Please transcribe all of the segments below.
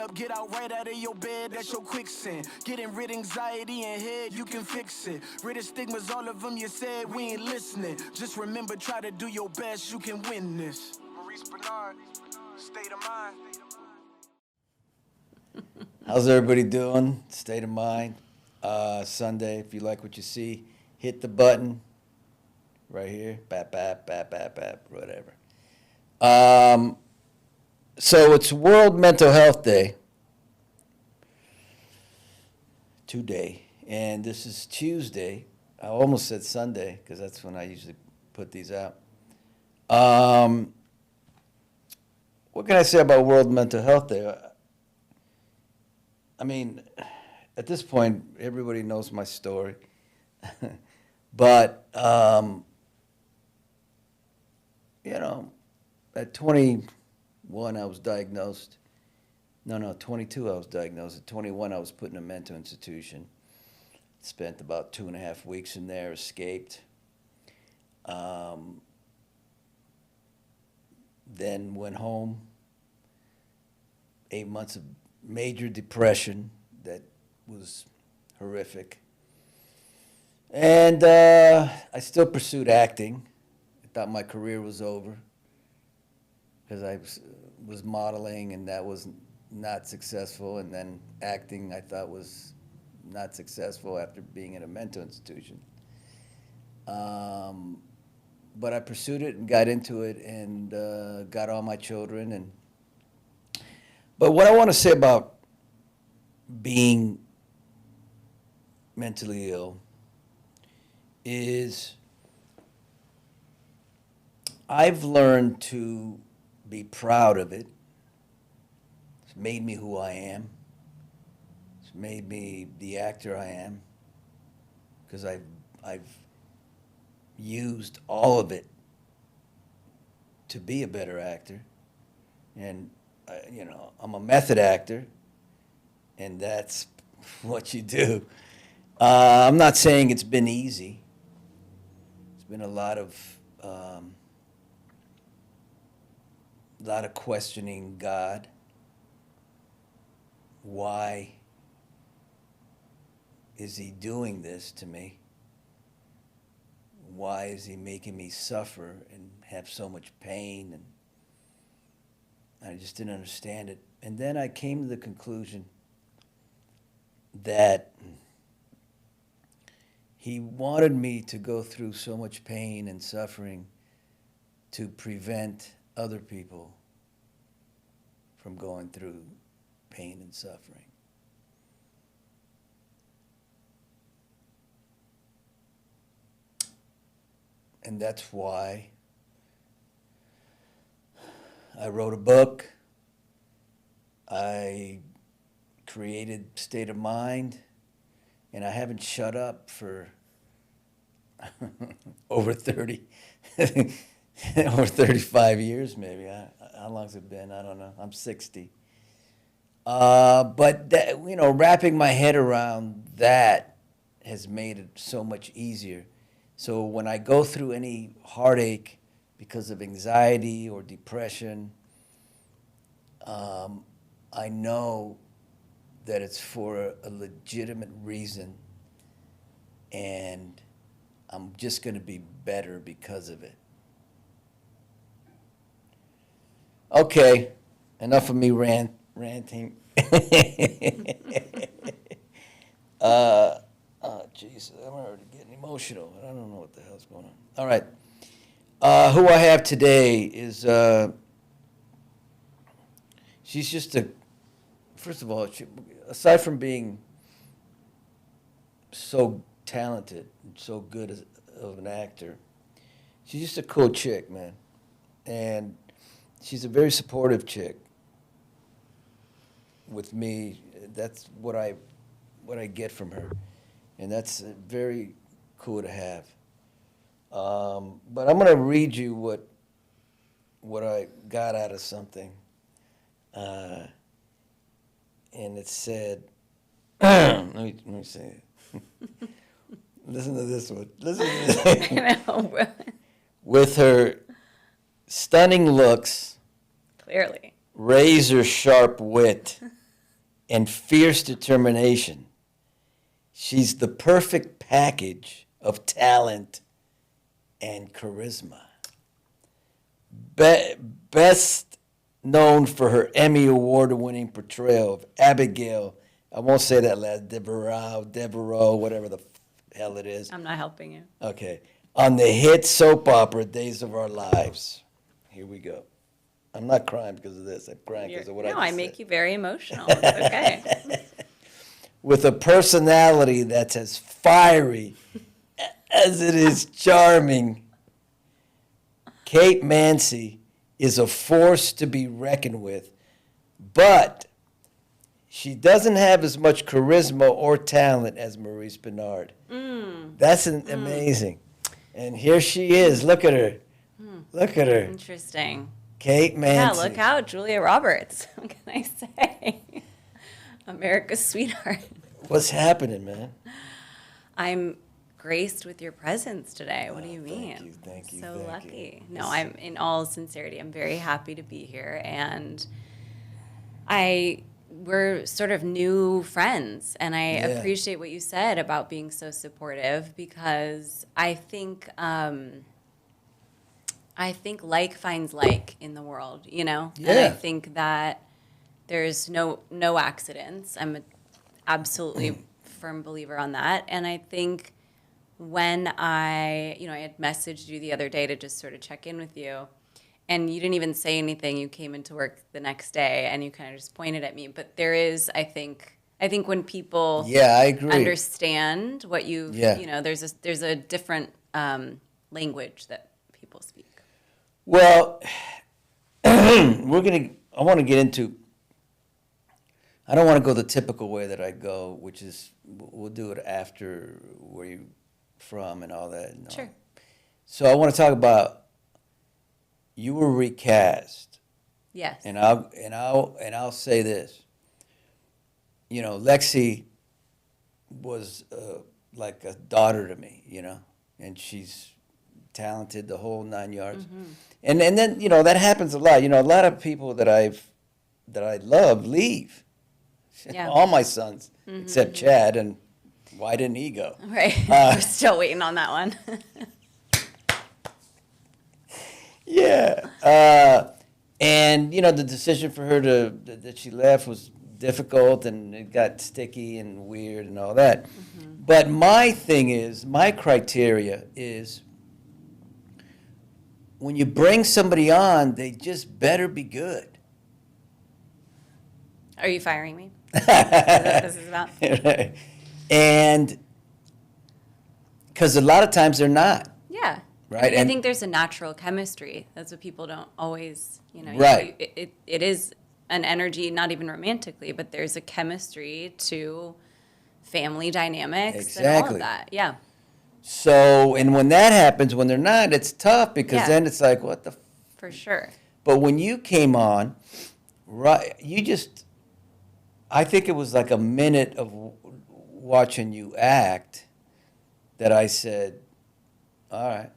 up, get out right out of your bed, that's your quicksand. Getting rid of anxiety and head, you can fix it. Rid of stigmas, all of them you said, we ain't listening. Just remember, try to do your best, you can win this. Maurice Benard, State of Mind. How's everybody doing? State of Mind. Sunday, if you like what you see, hit the button right here. Bap, bap, bap, bap, bap, whatever. So it's World Mental Health Day today, and this is Tuesday. I almost said Sunday because that's when I usually put these out. What can I say about World Mental Health Day? I mean, at this point, everybody knows my story. But, you know, at 21, I was diagnosed. No, 22, I was diagnosed. At 21, I was put in a mental institution. Spent about 2.5 weeks in there, escaped. Then went home. 8 months of major depression that was horrific. And I still pursued acting. I thought my career was over because I was modeling and that was not successful. And then acting I thought was not successful after being in a mental institution. But I pursued it and got into it and got all my children. But what I want to say about being mentally ill is I've learned to be proud of it. It's made me who I am. It's made me the actor I am because I've used all of it to be a better actor. And you know, I'm a method actor, and that's what you do. I'm not saying it's been easy. It's been a lot of questioning God. Why is he doing this to me? Why is he making me suffer and have so much pain? And I just didn't understand it. And then I came to the conclusion that he wanted me to go through so much pain and suffering to prevent other people from going through pain and suffering. And that's why I wrote a book. I created State of Mind, and I haven't shut up for over 35 years maybe. How long's it been? I don't know. I'm 60. But that, you know, wrapping my head around that has made it so much easier. So when I go through any heartache because of anxiety or depression, I know that it's for a legitimate reason, and I'm just going to be better because of it. Okay, enough of me ranting. Oh, Jesus, I'm already getting emotional. I don't know what the hell's going on. All right. Who I have today is, she's just first of all, aside from being so talented and so good of an actor, she's just a cool chick, man. And she's a very supportive chick with me. That's what I get from her. And that's very cool to have. But I'm going to read you what I got out of something. And it said, let me say it. Listen to this one. Listen to this. With her stunning looks, clearly, razor sharp wit, and fierce determination. She's the perfect package of talent and charisma. Best known for her Emmy Award-winning portrayal of Abigail, I won't say that last, Devereaux, whatever the hell it is. I'm not helping you. Okay. On the hit soap opera Days of Our Lives. Here we go. I'm not crying because of this. I'm crying because of what I just I said. make you very emotional. It's okay. With a personality that's as fiery as it is charming, Kate Mansi is a force to be reckoned with, but she doesn't have as much charisma or talent as Maurice Benard. That's amazing. And here she is. Look at her. Look at her. Interesting. Kate Mansi. Yeah, look out, Julia Roberts. What can I say? America's sweetheart. What's happening, man? I'm graced with your presence today. What do you mean? Thank you. So lucky. No, I'm, in all sincerity, I'm very happy to be here, and we're sort of new friends, and I appreciate what you said about being so supportive, because I think like finds like in the world, you know? Yeah. And I think that there's no accidents. I'm an absolutely firm believer on that. And I think when I had messaged you the other day to just sort of check in with you, and you didn't even say anything. You came into work the next day and you kind of just pointed at me. But there is, I think when people I agree. understand what there's a different language that people speak. Well, I want to get into, I don't want to go the typical way that I go, which is, we'll do it after where you're from and all that. Sure. So I want to talk about, you were recast. Yes. And I'll say this. You know, Lexi was like a daughter to me, you know, and she's talented, the whole 9 yards. Mm-hmm. And then, you know, that happens a lot. You know, a lot of people that I love leave. Yeah. All my sons, except Chad, and why didn't he go? Right. We're still waiting on that one. Yeah. And, you know, the decision for her that she left was difficult, and it got sticky and weird and all that. Mm-hmm. But my criteria is, when you bring somebody on, they just better be good. Are you firing me? Is that what this is about? Right. And because a lot of times they're not. Yeah. Right. I think there's a natural chemistry. That's what people don't always, Right. It is an energy, not even romantically, but there's a chemistry to family dynamics and all Exactly. of that. Yeah. So, and when that happens, when they're not, it's tough, because then it's like, what the? For sure. But when you came on, right, I think it was like a minute of watching you act that I said, all right.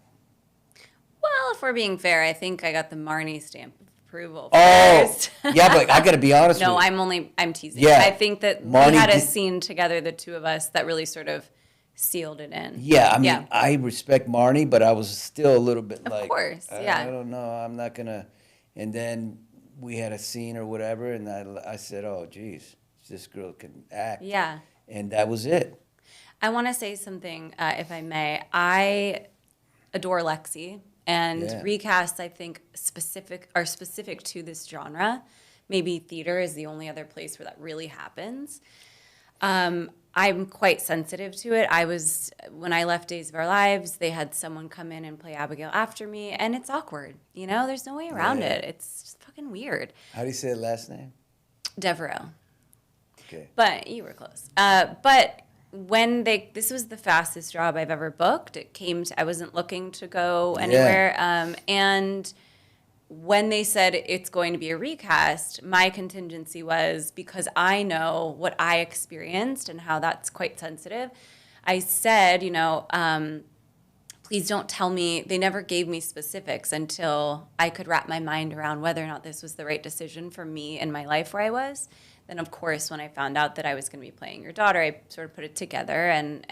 Well, if we're being fair, I think I got the Marnie stamp of approval Oh, first. yeah, but I got to be honest No, with you. I'm teasing. Yeah. I think that Marnie we had a did- scene together, the two of us, that really sort of sealed it in. Yeah, I mean, Yeah. I respect Marnie, but I was still a little bit Of like, course, yeah. I don't know, I'm not going to. And then we had a scene or whatever, and I said, oh, geez, this girl can act. Yeah. And that was it. I want to say something, if I may. I adore Lexi, and recasts, I think, are specific to this genre. Maybe theater is the only other place where that really happens. I'm quite sensitive to it. When I left Days of Our Lives, they had someone come in and play Abigail after me, and it's awkward. You know, there's no way around it. It's just fucking weird. How do you say the last name? Devereaux. Okay. But you were close. But this was the fastest job I've ever booked. I wasn't looking to go anywhere. And when they said it's going to be a recast, my contingency was, because I know what I experienced and how that's quite sensitive, I said, please don't tell me. They never gave me specifics until I could wrap my mind around whether or not this was the right decision for me in my life where I was. then of course, when I found out that I was going to be playing your daughter, I sort of put it together and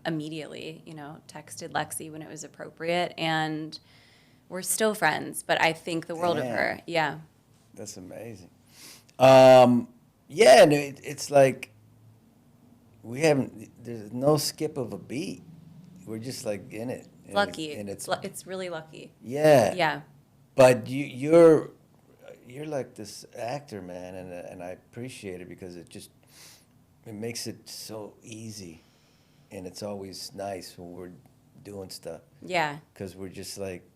immediately, texted Lexi when it was appropriate, and we're still friends. But I think the world of her. Yeah. That's amazing. Yeah, and it's like there's no skip of a beat. We're just like in it. Lucky. And it's really lucky. Yeah. Yeah. But you're like this actor, man, and I appreciate it because it makes it so easy, and it's always nice when we're doing stuff. Yeah. Because we're just like,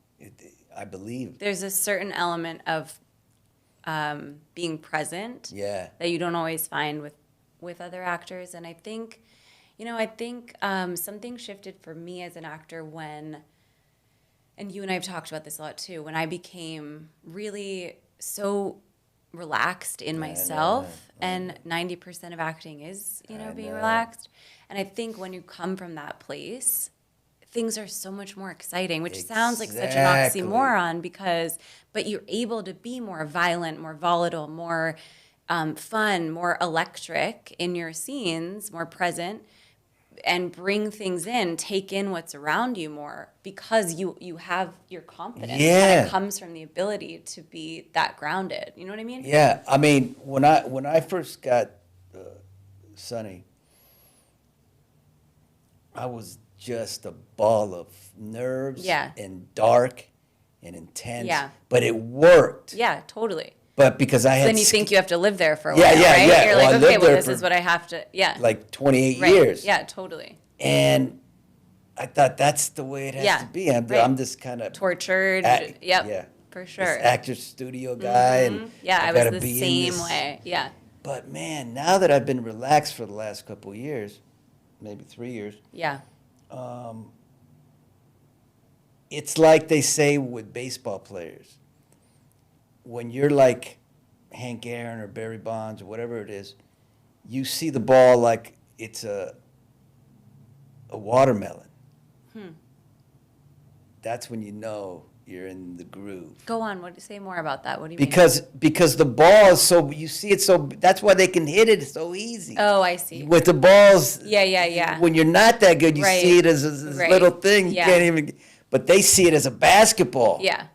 I believe. There's a certain element of being present. Yeah. That you don't always find with other actors, and I think something shifted for me as an actor when, and you and I have talked about this a lot too, when I became really so relaxed in myself, and 90% of acting is, being relaxed. And I think when you come from that place, things are so much more exciting, which sounds like such an oxymoron but you're able to be more violent, more volatile, more fun, more electric in your scenes, more present, and bring things in, take in what's around you more because you have your confidence. Yeah. And it comes from the ability to be that grounded. You know what I mean? Yeah. I mean, when I first got Sonny, I was just a ball of nerves and dark and intense. Yeah. But it worked. Yeah, totally. But because I had Then you think you have to live there for a while, yeah, right? yeah. You're Well, I like, lived okay, well, there this for is what I have to, like 28 right. years. Yeah, totally. And I thought that's the way it has to be. I'm this kind of tortured. Yeah, for sure. This actor studio guy, and I was the same way. Yeah. But man, now that I've been relaxed for the last couple of years, maybe 3 years. Yeah. It's like they say with baseball players. When you're like Hank Aaron or Barry Bonds or whatever it is, you see the ball like it's a watermelon. That's when you know you're in the groove. Go on. Say more about that. What do you mean? Because the ball is so, you see it so, that's why they can hit it so easy. Oh, I see. With the balls. Yeah. When you're not that good, you see it as this little thing. You can't even, but they see it as a basketball. Yeah.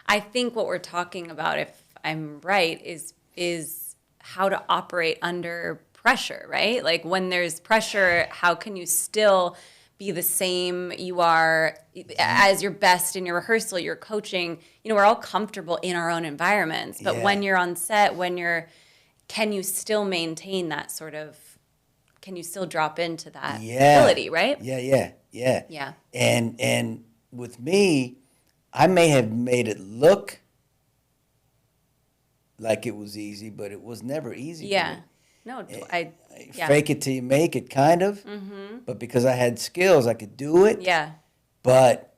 I think what we're talking about, if I'm right, is how to operate under pressure, right? Like when there's pressure, how can you still be the same you are as your best in your rehearsal, your coaching? We're all comfortable in our own environments, but when you're on set, can you still maintain that sort of, can you still drop into that ability, right? Yeah. And with me, I may have made it look like it was easy, but it was never easy. Yeah. For me. No, Fake it till you make it, kind of. Mm-hmm. But because I had skills, I could do it. Yeah. But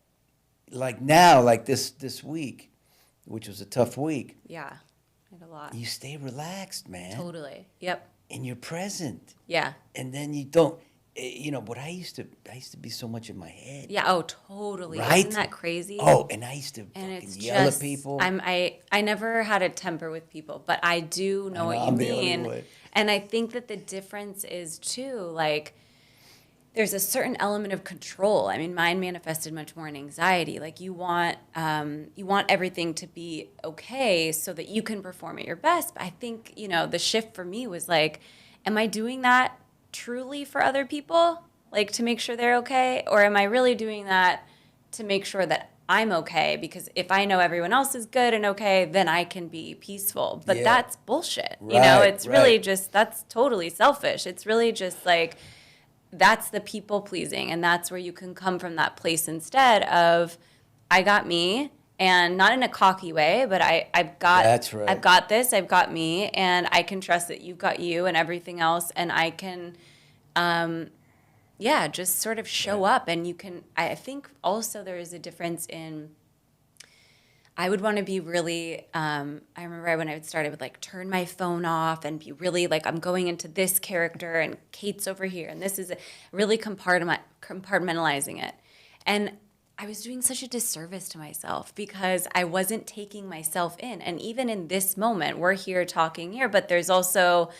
like now, like this week, which was a tough week. Yeah. I had a lot. You stay relaxed, man. Totally. Yep. And you're present. Yeah. And then you don't. But I used to be so much in my head. Yeah. Oh, totally. Right? Isn't that crazy? Oh, and I used to yell at people. I never had a temper with people, but I do know what you mean. And I think that the difference is too, like, there's a certain element of control. I mean, mine manifested much more in anxiety. Like you want everything to be okay so that you can perform at your best. But I think, the shift for me was like, am I doing that truly for other people, like to make sure they're okay? Or am I really doing that to make sure that I'm okay? Because if I know everyone else is good and okay, then I can be peaceful. But that's bullshit. It's really just, that's totally selfish. It's really just like, that's the people pleasing. And that's where you can come from that place instead of, I got me, and not in a cocky way, but I've got this, I've got me, and I can trust that you've got you and everything else, and I can, just sort of show up. And you can, I think also there is a difference in, I would want to be really, I remember when I would start, I would like turn my phone off and be really like, I'm going into this character and Kate's over here, and this is really compartmentalizing it. And I was doing such a disservice to myself because I wasn't taking myself in. And even in this moment, we're here talking here, but there's also,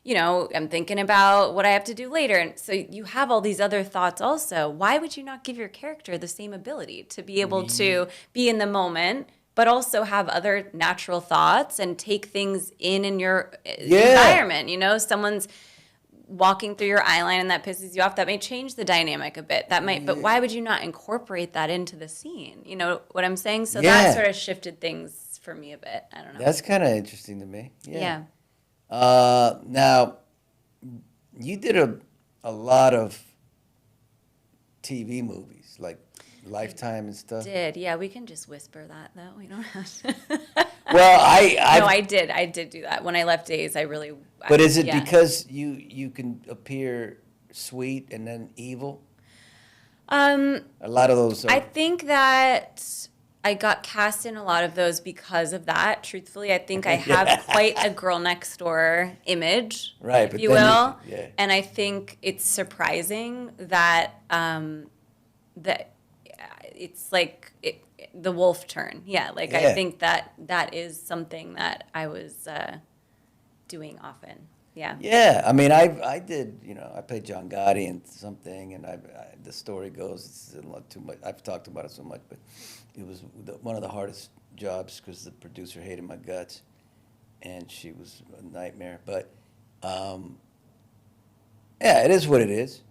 I'm thinking about what I have to do later. And so you have all these other thoughts also. Why would you not give your character the same ability to be able to be in the moment, but also have other natural thoughts and take things in your environment? Someone's walking through your eye line and that pisses you off, that may change the dynamic a bit. But why would you not incorporate that into the scene? You know what I'm saying? So that sort of shifted things for me a bit. I don't know. That's kind of interesting to me. Yeah. Now, you did a lot of TV movies, like Lifetime and stuff. Yeah, we can just whisper that though. We don't have to. Well, I did do that. When I left Days, I really. But is it because you can appear sweet and then evil? A lot of those. I think that I got cast in a lot of those because of that. Truthfully, I think I have quite a girl next door image, right? If you will. And I think it's surprising that that it's like the wolf turn. I think that is something that I was doing often. Yeah, I mean, I did, I played John Gotti in something, and the story goes, it's not too much, I've talked about it so much, but it was one of the hardest jobs because the producer hated my guts, and she was a nightmare. But, yeah, it is what it is.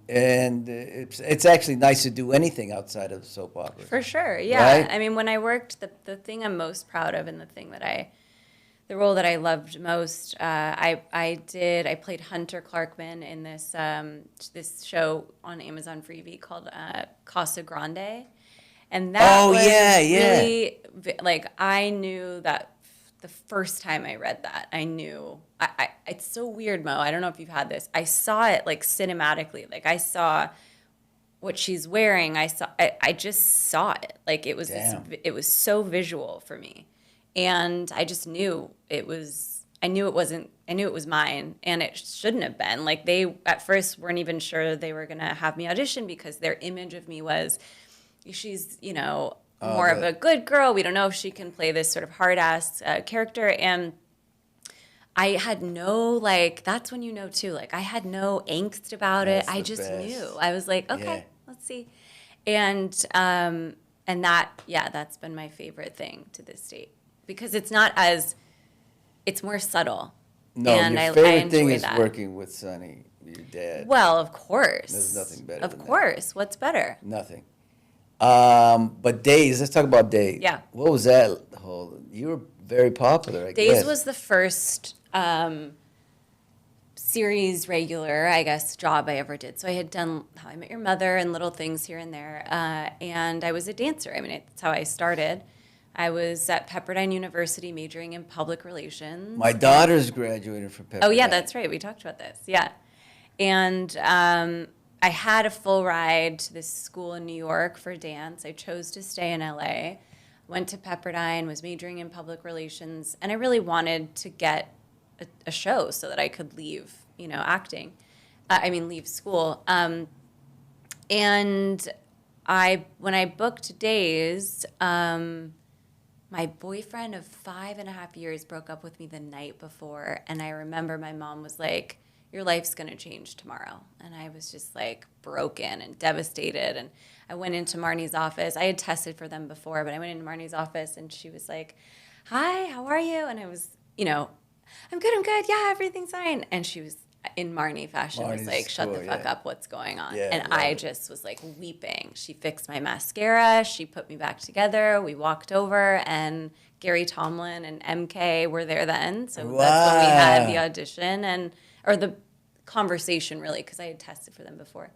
And it's actually nice to do anything outside of soap opera. For sure, yeah. Right? I mean, when I worked, the thing I'm most proud of and the role that I loved most, I played Hunter Clarkman in this show on Amazon Freevee called Casa Grande. And that was really, I knew that the first time I read that, I knew, it's so weird, Mo, I don't know if you've had this. I saw it cinematically, I saw what she's wearing. I just saw it. It was it was so visual for me. And I just knew it was mine, and it shouldn't have been. They at first weren't even sure they were going to have me audition because their image of me was, she's, more of a good girl. We don't know if she can play this sort of hard-ass character. And I had no, that's when you know, too. I had no angst about it. I just knew. I was like, okay, let's see. And that's been my favorite thing to this date. Because it's more subtle. No, and your I favorite thing is that. Working with Sonny, your dad. Well, of course. There's nothing better Of than course. What's better? Nothing. But Days, let's talk about Days. Yeah. What was that whole, you were very popular, I guess. Days was the first series regular, I guess, job I ever did. So I had done How I Met Your Mother and little things here and there. And I was a dancer. I mean, that's how I started. I was at Pepperdine University majoring in public relations. My daughter's graduated from Pepperdine. Oh, yeah, that's right. We talked about this. Yeah. And I had a full ride to this school in New York for dance. I chose to stay in LA, went to Pepperdine, was majoring in public relations, and I really wanted to get a show so that I could leave, acting. Leave school. And when I booked Days, my boyfriend of 5.5 years broke up with me the night before, and I remember my mom was like, your life's going to change tomorrow. And I was just broken and devastated. And I went into Marnie's office. I had tested for them before, but I went into Marnie's office and she was like, hi, how are you? And I was, I'm good. Yeah, everything's fine. And she was, in Marnie fashion, was like, shut the fuck up, what's going on? Yeah, and I just was weeping. She fixed my mascara. She put me back together. We walked over and Gary Tomlin and MK were there then. So that's when we had the audition or the conversation, really, because I had tested for them before.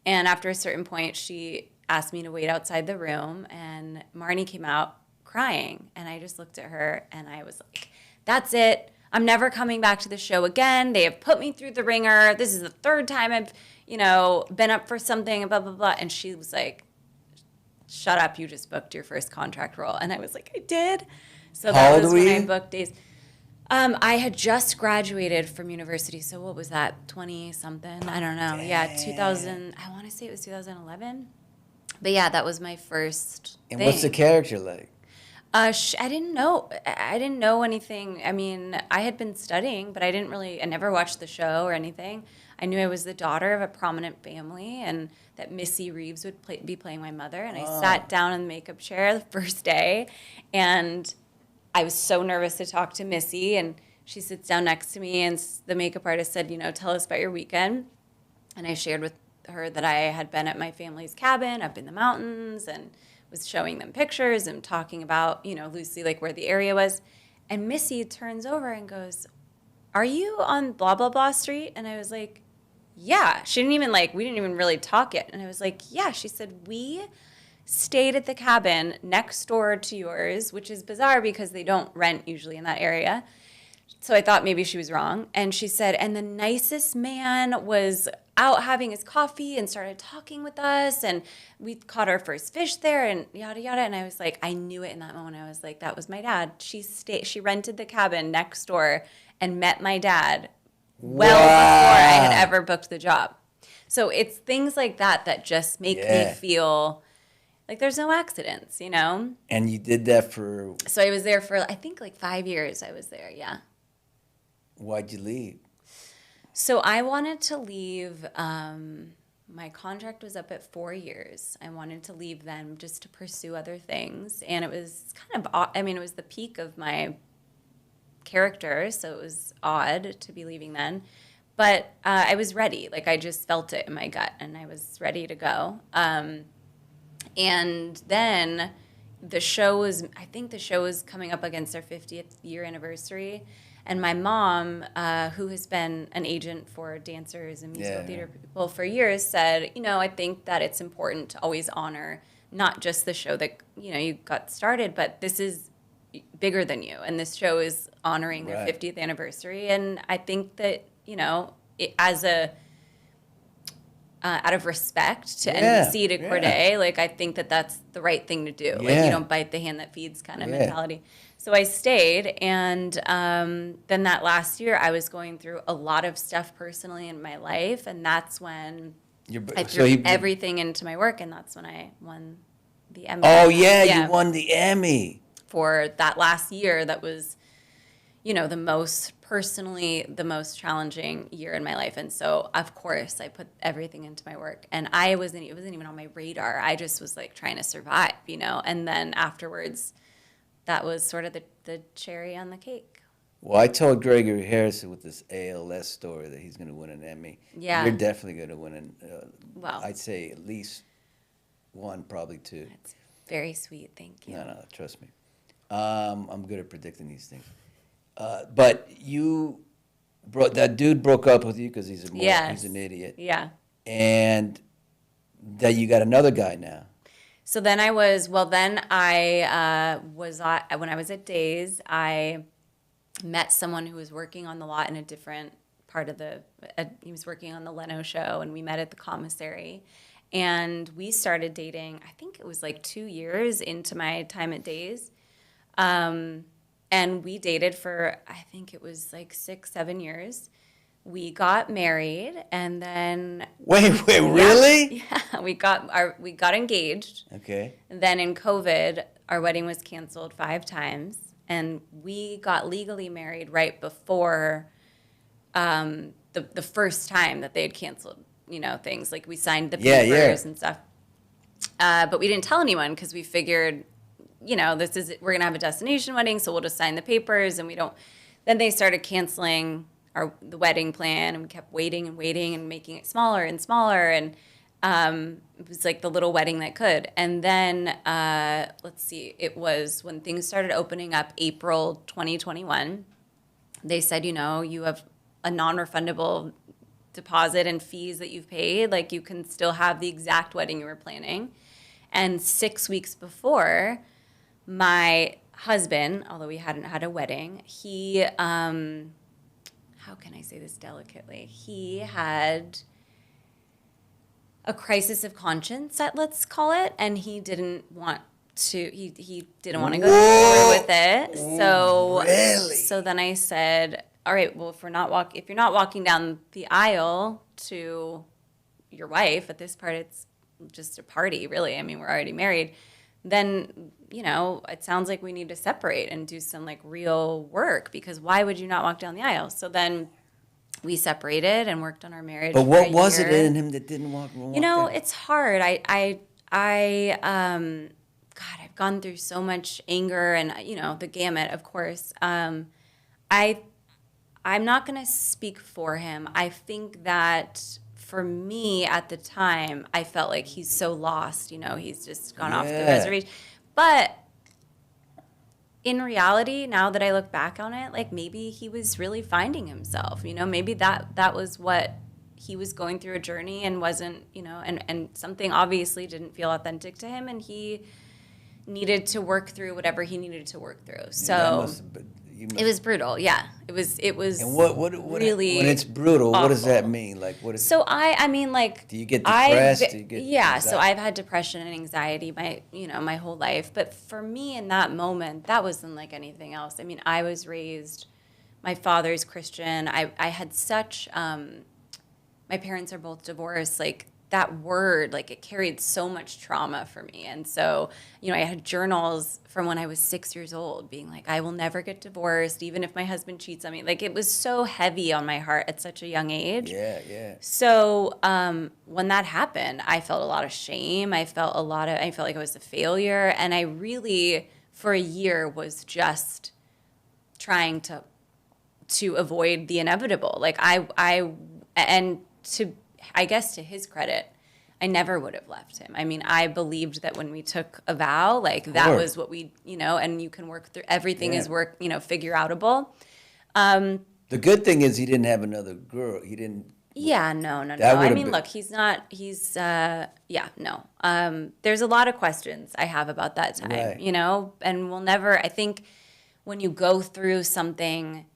And after a certain point, she asked me to wait outside the room, and Marnie came out crying. And I just looked at her, and I was like, that's it. I'm never coming back to the show again. They have put me through the ringer. This is the third time I've, been up for something, blah, blah, blah. And she was like, shut up, you just booked your first contract role. And I was like, I did. So that was when I booked Days. I had just graduated from university, so what was that, 20-something? I don't know. Yeah, 2000, I want to say it was 2011. But yeah, that was my first And thing. what's the character like? I didn't know. I didn't know anything. I mean, I had been studying, but I never watched the show or anything. I knew I was the daughter of a prominent family and that Missy Reeves would be playing my mother. And I sat down in the makeup chair the first day, and I was so nervous to talk to Missy. And she sits down next to me, and the makeup artist said, tell us about your weekend. And I shared with her that I had been at my family's cabin up in the mountains and was showing them pictures and talking about, loosely like where the area was. And Missy turns over and goes, "Are you on blah, blah, blah street?" And I was like, "Yeah." She didn't even we didn't even really talk yet. And I was like, "Yeah." She said, "We stayed at the cabin next door to yours," which is bizarre because they don't rent usually in that area. So I thought maybe she was wrong. And she said, "And the nicest man was out having his coffee and started talking with us. And we caught our first fish there and yada, yada." And I was like, I knew it in that moment. I was like, that was my dad. She rented the cabin next door and met my dad well before I had ever booked the job. So it's things like that that just make me feel like there's no accidents, And you did that for... So I was there for, I think, 5 years I was there, yeah. Why'd you leave? So I wanted to leave. My contract was up at 4 years. I wanted to leave then just to pursue other things. And it was it was the peak of my character, so it was odd to be leaving then. But I was ready. I just felt it in my gut, and I was ready to go. And then the show was coming up against our 50th year anniversary. And my mom, who has been an agent for dancers and musical theater people for years, said, I think that it's important to always honor not just the show that, you got started, but this is bigger than you. And this show is honoring their 50th anniversary. And I think that, as out of respect to NBC, to Corday, I think that that's the right thing to do. You don't bite the hand that feeds kind of mentality. So I stayed, and then that last year I was going through a lot of stuff personally in my life, and that's when I threw everything into my work, and that's when I won the Emmy. Oh, you won the Emmy. For that last year that was, the most challenging year in my life. And so, of course, I put everything into my work, and it wasn't even on my radar. I just was trying to survive, and then afterwards, that was sort of the cherry on the cake. Well, I told Gregory Harrison with this ALS story that he's going to win an Emmy. Yeah. You're definitely going to win I'd say at least one, probably two. That's very sweet. Thank you. No, trust me. I'm good at predicting these things. But that dude broke up with you because he's an idiot. Yeah. And that you got another guy now. So then when I was at Days, I met someone who was working on the lot in a different part of he was working on the Leno show, and we met at the commissary. And we started dating, I think it was 2 years into my time at Days. And we dated for, I think it was 6-7 years. We got married, and then wait, really? Yeah, we got engaged. Okay. And then in COVID, our wedding was canceled 5 times, and we got legally married right before the first time that they had canceled, things. We signed the papers and stuff. But we didn't tell anyone because we figured, we're gonna have a destination wedding, so we'll just sign the papers, and we don't. Then they started canceling the wedding plan, and we kept waiting and waiting and making it smaller and smaller, and it was the little wedding that could. And then it was when things started opening up, April 2021. They said, you have a non-refundable deposit and fees that you've paid. You can still have the exact wedding you were planning. And 6 weeks before, my husband, although we hadn't had a wedding, he how can I say this delicately? He had a crisis of conscience, let's call it, and he didn't want to. He didn't want to go forward with it. So really? So then I said, all right, well, if you're not walking down the aisle to your wife, at this part it's just a party, really. I mean, we're already married. Then, it sounds like we need to separate and do some like real work, because why would you not walk down the aisle? So then we separated and worked on our marriage. But for what a was year. it in him that didn't walk down? It's hard. God, I've gone through so much anger and, the gamut, of course. I'm not going to speak for him. I think that for me at the time, I felt like he's so lost, he's just gone off the reservation. But in reality, now that I look back on it, like maybe he was really finding himself, maybe that was what he was going through, a journey, and wasn't, and something obviously didn't feel authentic to him, and he needed to work through whatever he needed to work through. So it was brutal. Yeah, it was. And what really when it's brutal, awful. what does that mean? Like, what is? So I mean, like, do you get depressed? Do you get anxiety? So I've had depression and anxiety my whole life. But for me in that moment, that wasn't like anything else. I mean, I was raised, my father's Christian. I had such, my parents are both divorced. Like, that word, like, it carried so much trauma for me. And so, I had journals from when I was 6 years old being like, I will never get divorced, even if my husband cheats on me. Like, it was so heavy on my heart at such a young age. Yeah. So when that happened, I felt a lot of shame. I felt like I was a failure. And I really, for a year, was just trying to avoid the inevitable. Like, I guess to his credit, I never would have left him. I mean, I believed that when we took a vow, like, that was what we, and you can work through, everything is figure outable. The good thing is he didn't have another girl. He didn't. Yeah, no. I mean, look, he's no. There's a lot of questions I have about that time, right. And we'll never, I think when you go through something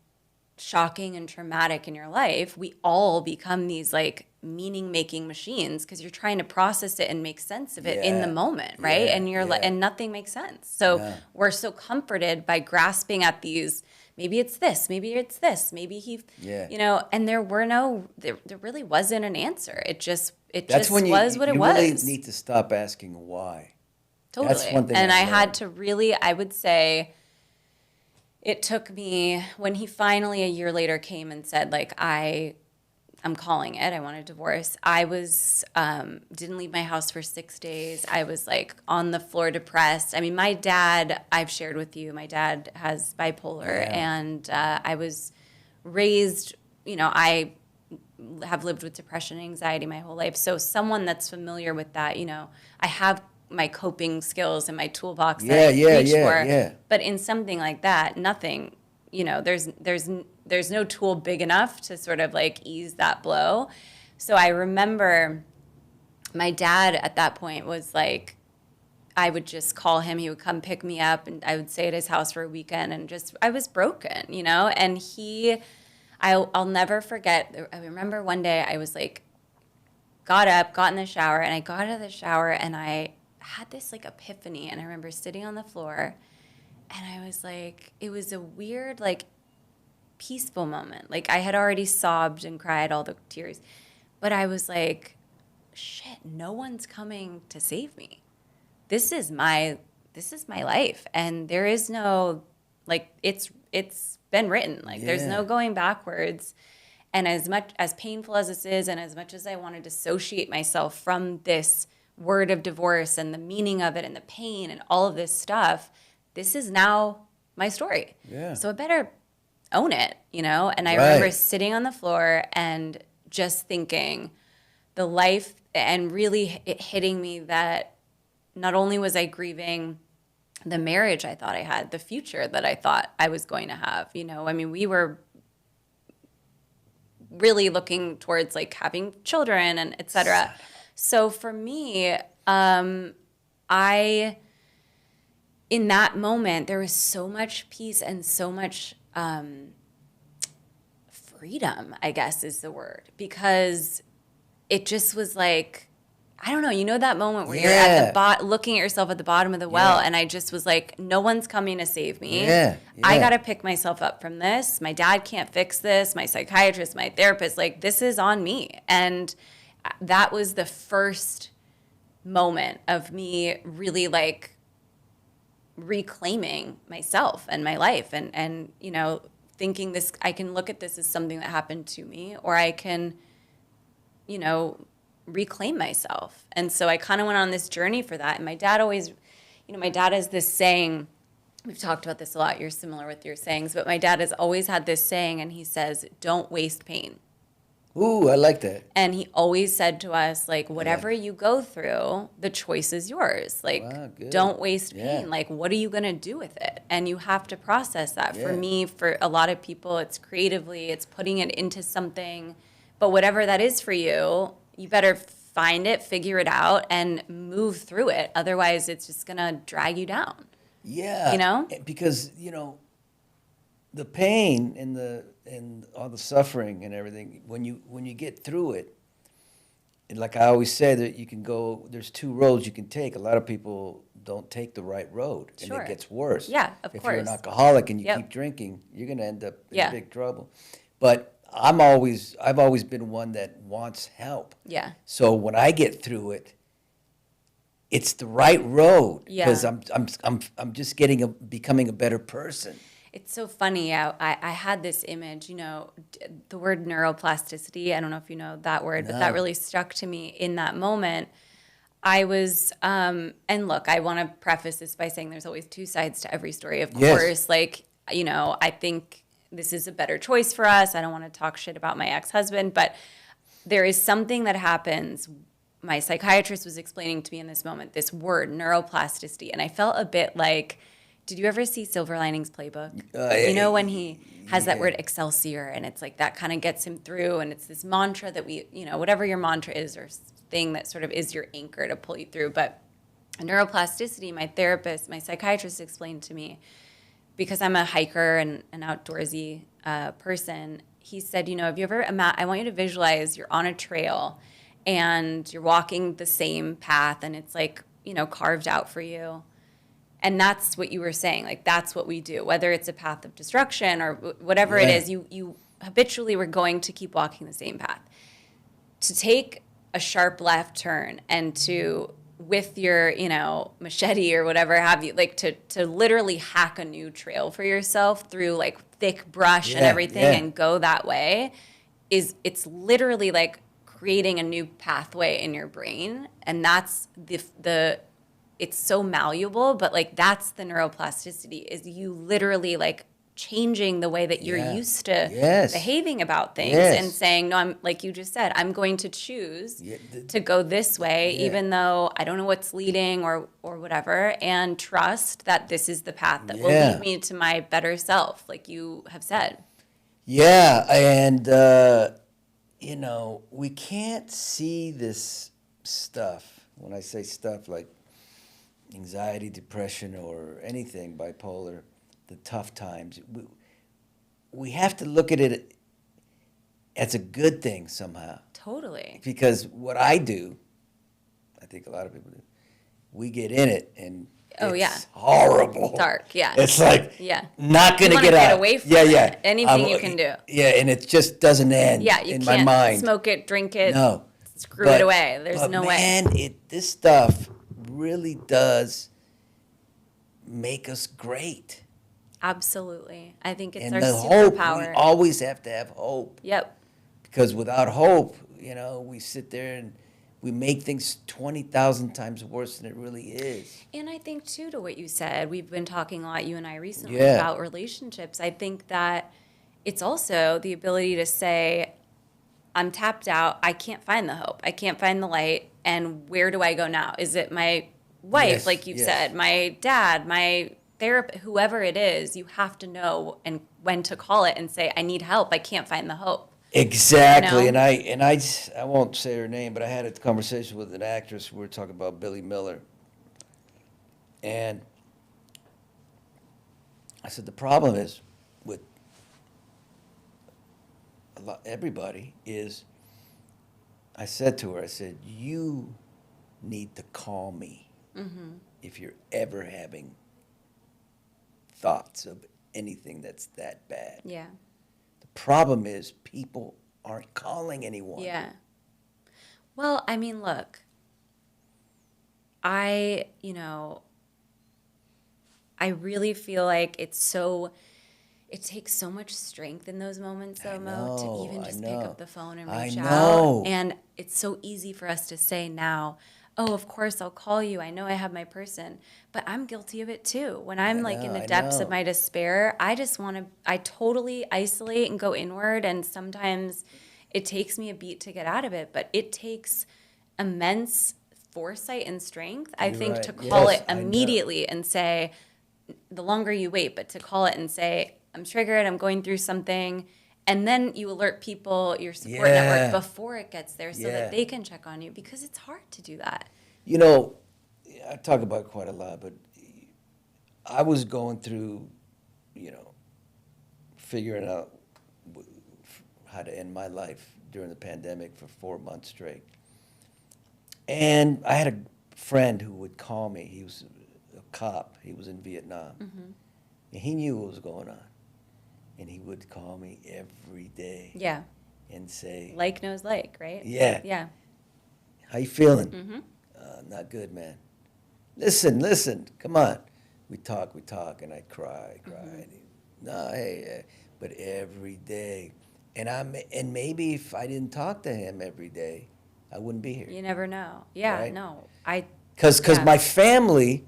shocking and traumatic in your life, we all become these like meaning-making machines, because you're trying to process it and make sense of it in the moment, right? And and nothing makes sense. So we're so comforted by grasping at these. Maybe it's this. Maybe it's this. Maybe he, And there really wasn't an answer. It just was what it was. You really need to stop asking why. Totally. That's one thing. And I had to really, I would say, it took me, when he finally a year later came and said, like, I'm calling it, I want a divorce. I was, didn't leave my house for 6 days. I was like on the floor depressed. I mean, my dad, I've shared with you, my dad has bipolar, and I was raised, I have lived with depression and anxiety my whole life. So someone that's familiar with that, I have my coping skills and my toolbox that I reach for. Yeah. But in something like that, nothing, there's no tool big enough to sort of like ease that blow. So I remember my dad at that point was like, I would just call him, he would come pick me up, and I would stay at his house for a weekend, and just, I was broken, and I'll never forget, I remember one day I was like, got up, got in the shower, and I got out of the shower, and I had this like epiphany, and I remember sitting on the floor, and I was like, it was a weird, like, peaceful moment. Like, I had already sobbed and cried all the tears, but I was like, shit, no one's coming to save me. This is my life, and there is no, like, it's been written. Like, there's no going backwards. And as much as painful as this is, and as much as I want to dissociate myself from this word of divorce and the meaning of it and the pain and all of this stuff, this is now my story. Yeah. So I better own it, And I remember sitting on the floor and just thinking the life, and really it hitting me that not only was I grieving the marriage I thought I had, the future that I thought I was going to have, I mean, we were really looking towards like having children and et cetera. So for me, in that moment, there was so much peace and so much freedom, I guess is the word, because it just was like, I don't know, that moment where you're at the looking at yourself at the bottom of the well, and I just was like, no one's coming to save me. I got to pick myself up from this. My dad can't fix this. My psychiatrist, my therapist, like, this is on me. And that was the first moment of me really like reclaiming myself and my life and you know, thinking this, I can look at this as something that happened to me, or I can, you know, reclaim myself. And so I kind of went on this journey for that. And my dad always, you know, my dad has this saying, we've talked about this a lot, you're similar with your sayings, but my dad has always had this saying, and he says, don't waste pain. Ooh, I like that. And he always said to us, like, whatever you go through, the choice is yours. Like, Wow, good. don't waste Yeah. pain. Like, what are you going to do with it? And you have to process that. For Yeah. me, for a lot of people, it's creatively, it's putting it into something. But whatever that is for you, you better find it, figure it out, and move through it. Otherwise, it's just going to drag you down. Yeah. You know? Because, you know, the pain and all the suffering and everything, when you get through it, and like I always say, that you can go, there's two roads you can take. A lot of people don't take the right road, and Sure. it gets worse. Yeah, of If you're an course. alcoholic and you Yep. keep drinking, you're going to end up in Yeah. big trouble. But I've always been one that wants help. Yeah. So when I get through it, it's the right road, Yeah. because I'm just becoming a better person. It's so funny. I had this image, you know, the word neuroplasticity. I don't know if you know that word, but that No. really stuck to me in that moment. I was, and look, I want to preface this by saying there's always two sides to every story, of Yes. course. Like, you know, I think this is a better choice for us. I don't want to talk shit about my ex-husband, but there is something that happens. My psychiatrist was explaining to me in this moment this word, neuroplasticity, and I felt a bit like, did you ever see Silver Linings Playbook? You know, when he has that word Excelsior, and it's like that kind of gets him through, and it's this mantra that we, you know, whatever your mantra is or thing that sort of is your anchor to pull you through. But neuroplasticity, my therapist, my psychiatrist explained to me, because I'm a hiker and an outdoorsy person, he said, you know, have you ever, I want you to visualize you're on a trail and you're walking the same path, and it's like, you know, carved out for you. And that's what you were saying. Like, that's what we do, whether it's a path of destruction or whatever it Yeah. is, you habitually were going to keep walking the same path. To take a sharp left turn and to, with your, you know, machete or whatever have you, like to literally hack a new trail for yourself through like thick brush and Yeah, everything yeah. and go that way, it's literally like creating a new pathway in your brain. And that's the it's so malleable, but like that's the neuroplasticity, is you literally like changing the way that you're Yeah. used to Yes. behaving about things Yes. and saying, no, I'm, like you just said, I'm going to choose Yeah, to go this way, Yeah. even though I don't know what's leading or whatever, and trust that this is the path that will Yeah. lead me to my better self, like you have said. Yeah, and you know, we can't see this stuff. When I say stuff like anxiety, depression, or anything, bipolar, the tough times, we have to look at it as a good thing somehow. Totally. Because what I do, I think a lot of people do, we get in it and Oh, it's yeah. horrible. Dark, yeah. It's like Yeah. not You going to wanna get out. get away from yeah, it. yeah. Anything you can do. Yeah, and it just doesn't end Yeah, you in can't my mind. smoke it, drink it, No. screw it away. There's but no way. man, this stuff really does make us great. Absolutely. I think it's And our the hope, we superpower. always have to have hope. Yep. Because without hope, you know, we sit there and we make things 20,000 times worse than it really is. And I think, too, to what you said, we've been talking a lot, you and I, recently Yeah. about relationships. I think that it's also the ability to say, I'm tapped out. I can't find the hope. I can't find the light. And where do I go now? Is it my wife, Yes, like you yes. said, my dad, my therapist, whoever it is? You have to know and when to call it and say, I need help. I can't find the hope. Exactly, You know? I won't say her name, but I had a conversation with an actress. We were talking about Billy Miller, and I said the problem is with everybody is. I said to her, I said, you need to call me if you're ever having thoughts of anything that's that bad. Yeah. The problem is people aren't calling anyone. Yeah. Well, I mean, look, I, I really feel like it takes so much strength in those moments, though, Mo, to even just pick up the phone and reach out. And it's so easy for us to say now, oh, of course I'll call you. I know I have my person. But I'm guilty of it too. When I'm like in the depths of my despair, I totally isolate and go inward. And sometimes it takes me a beat to get out of it, but it takes immense foresight and strength, I think, to call it immediately and say, the longer you wait, but to call it and say, I'm triggered, I'm going through something, and then you alert people, your support network, before it gets there so that they can check on you, because it's hard to do that. I talk about it quite a lot, but I was going through, figuring out how to end my life during the pandemic for 4 months straight. And I had a friend who would call me. He was a cop. He was in Vietnam. And he knew what was going on. And he would call me every day. Yeah. And say... Like knows like, right? Yeah. Yeah. How you feeling? Not good, man. Listen, come on. We talk, and I'd cry. And no, hey, but every day. And maybe if I didn't talk to him every day, I wouldn't be here. You never know. Yeah, right? no. Because my family,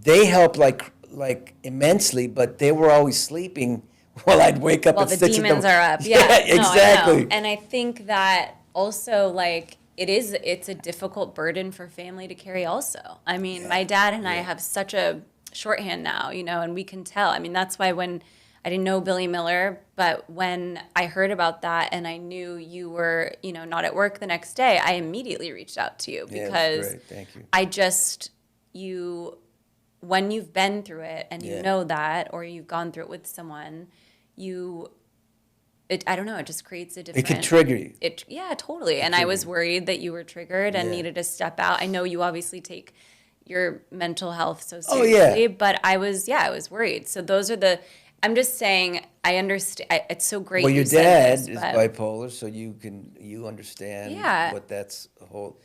they helped like immensely, but they were always sleeping while I'd wake up at 6 the demons are up. Yeah, exactly. No, and I think that also, like, it's a difficult burden for family to carry also. I mean, my dad and I have such a shorthand now, and we can tell. I mean, that's why when I didn't know Billy Miller, but when I heard about that and I knew you were, not at work the next day, I immediately reached out to you because Thank you. I just, when you've been through it and you know that, or you've gone through it with someone, I don't know, it just creates a different... It can trigger you. Yeah, totally. And I was worried that you were triggered and needed to step out. I know you obviously take your mental health so seriously, but I was worried. So those are I'm just saying, I understand. It's so great. Well, your dad is bipolar, so you understand what that whole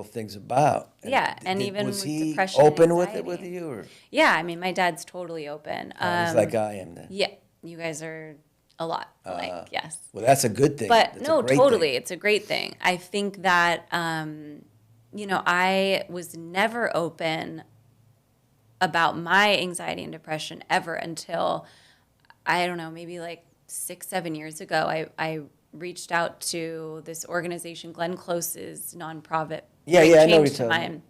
thing's about. And even was with he depression open and with anxiety. it with you? Or? Yeah, I mean, my dad's totally open. He's like I am then. Yeah, you guys are a lot alike, yes. Well, that's a good thing. But that's no, totally, thing. it's a great thing. I think that, I was never open about my anxiety and depression ever until, I don't know, maybe like 6-7 years ago. I reached out to this organization, Glenn Close's nonprofit. I know what you're talking.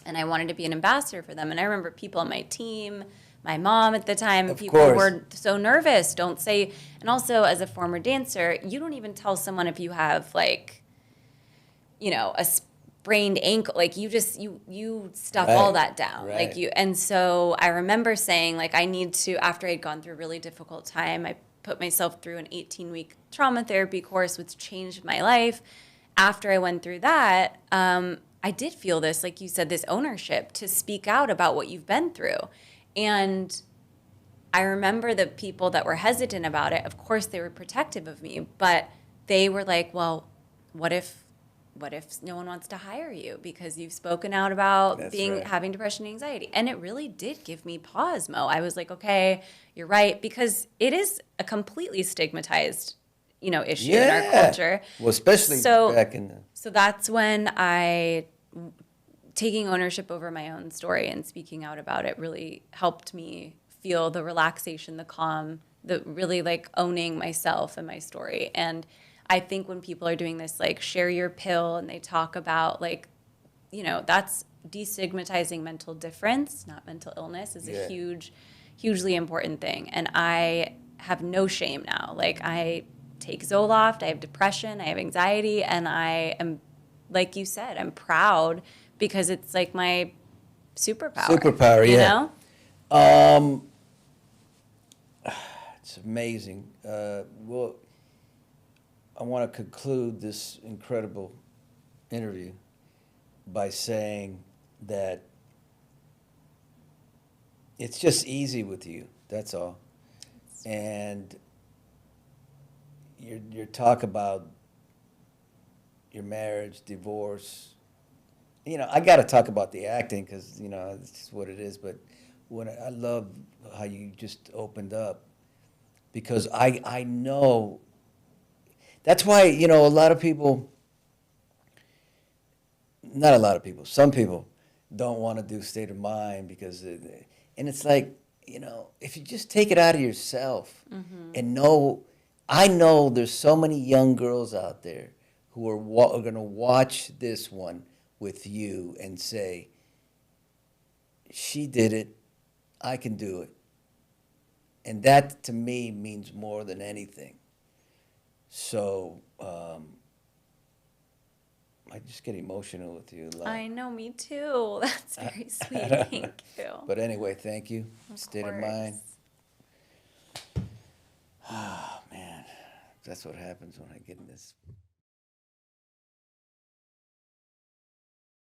And I wanted to be an ambassador for them. And I remember people on my team, my mom at the time, of people course. were so nervous. Don't say, and also as a former dancer, you don't even tell someone if you have like, a sprained ankle, like you stuff all that down. Right. And so I remember saying, like, I need to, after I'd gone through a really difficult time, I put myself through an 18-week trauma therapy course, which changed my life. After I went through that, I did feel this, like you said, this ownership to speak out about what you've been through. And I remember the people that were hesitant about it, of course they were protective of me, but they were like, well, what if no one wants to hire you because you've spoken out about having depression and anxiety? And it really did give me pause, Mo. I was like, okay, you're right, because it is a completely stigmatized, issue in our culture. Well, especially back in the... So that's when taking ownership over my own story and speaking out about it really helped me feel the relaxation, the calm, the really like owning myself and my story. And I think when people are doing this, like, share your pill, and they talk about, like, that's destigmatizing mental difference, not mental illness, is a hugely important thing. And I have no shame now. Like, I take Zoloft, I have depression, I have anxiety, and I am, like you said, I'm proud because it's like my superpower. You know? It's amazing. Well, I want to conclude this incredible interview by saying that it's just easy with you. That's all. And your talk about your marriage, divorce, I got to talk about the acting because, it's just what it is. But I love how you just opened up because I know that's why, a lot of people, not a lot of people, some people don't want to do State of Mind because, and it's like, if you just take it out of yourself and I know there's so many young girls out there who are going to watch this one with you and say, she did it, I can do it. And that to me means more than anything. So I just get emotional with you. I know, me too. That's very sweet. Thank you. But anyway, thank you. State of Mind. Course. Oh, man. That's what happens when I get in this